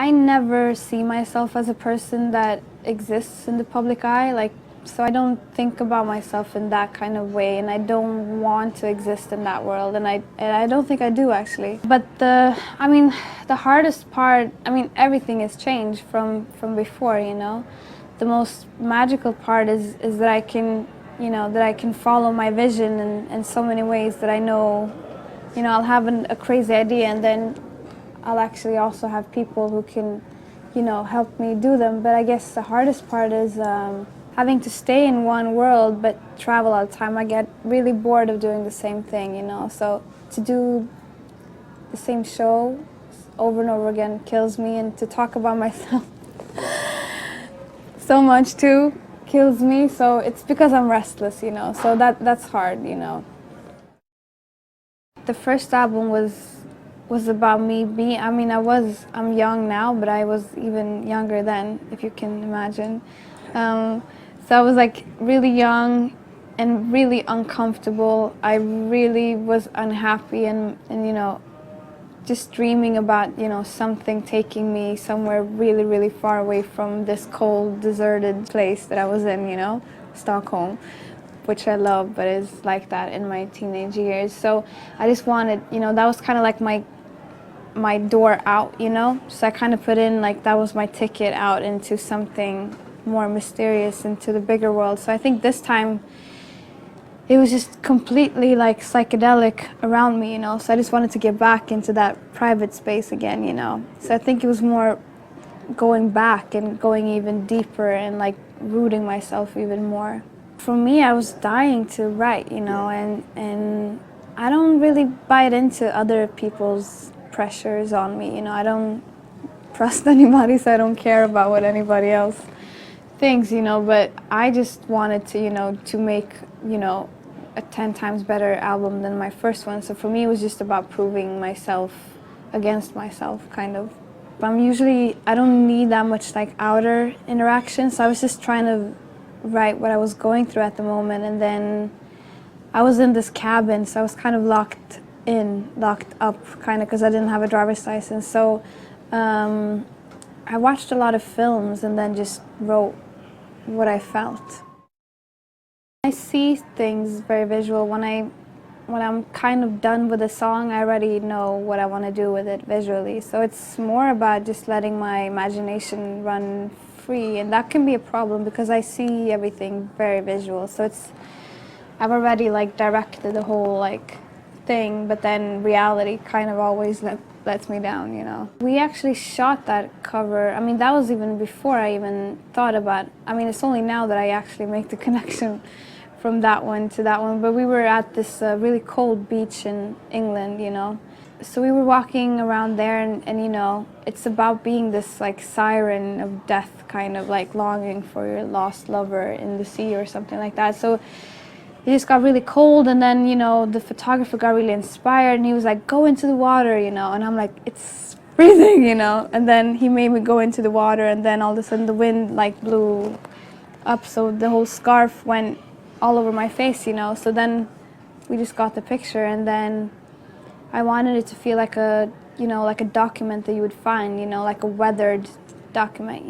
I never see myself as a person that exists in the public eye, so I don't think about myself in that kind of way, and I don't want to exist in that world, and I don't think I do actually. But the hardest part, everything has changed from before, you know. The most magical part is that I can, that I can follow my vision in so many ways that I know, I'll have a crazy idea, and then I'll actually also have people who can, help me do them. But I guess the hardest part is having to stay in one world but travel all the time. I get really bored of doing the same thing, So to do the same show over and over again kills me, and to talk about myself so much too kills me. So it's because I'm restless, So that's hard, The first album was about me being, I'm young now, but I was even younger then, if you can imagine. So I was like really young and really uncomfortable. I really was unhappy and just dreaming about, something taking me somewhere really, really far away from this cold, deserted place that I was in, Stockholm, which I love, but it's like that in my teenage years. So I just wanted, that was kind of like my door out, So I kind of put in like that was my ticket out into something more mysterious, into the bigger world. So I think this time it was just completely like psychedelic around me, So I just wanted to get back into that private space again, So I think it was more going back and going even deeper and like rooting myself even more. For me, I was dying to write, and I don't really bite into other people's pressures on me, I don't trust anybody, so I don't care about what anybody else thinks, but I just wanted to, to make, a 10 times better album than my first one. So for me, it was just about proving myself against myself, kind of. I don't need that much like outer interaction, so I was just trying to write what I was going through at the moment, and then I was in this cabin, so I was kind of locked up, kind of, because I didn't have a driver's license. So I watched a lot of films and then just wrote what I felt. I see things very visual. When I'm kind of done with a song, I already know what I want to do with it visually. So it's more about just letting my imagination run free, and that can be a problem because I see everything very visual. So I've already like directed the whole like thing, but then reality kind of always lets me down, We actually shot that cover. That was even before I even thought about, it's only now that I actually make the connection from that one to that one, but we were at this really cold beach in England, So we were walking around there, and it's about being this like siren of death, kind of like longing for your lost lover in the sea or something like that. So it just got really cold, and then, the photographer got really inspired, and he was like, go into the water, and I'm like, it's freezing, and then he made me go into the water, and then all of a sudden the wind like blew up, so the whole scarf went all over my face, so then we just got the picture, and then I wanted it to feel like a, like a document that you would find, like a weathered document,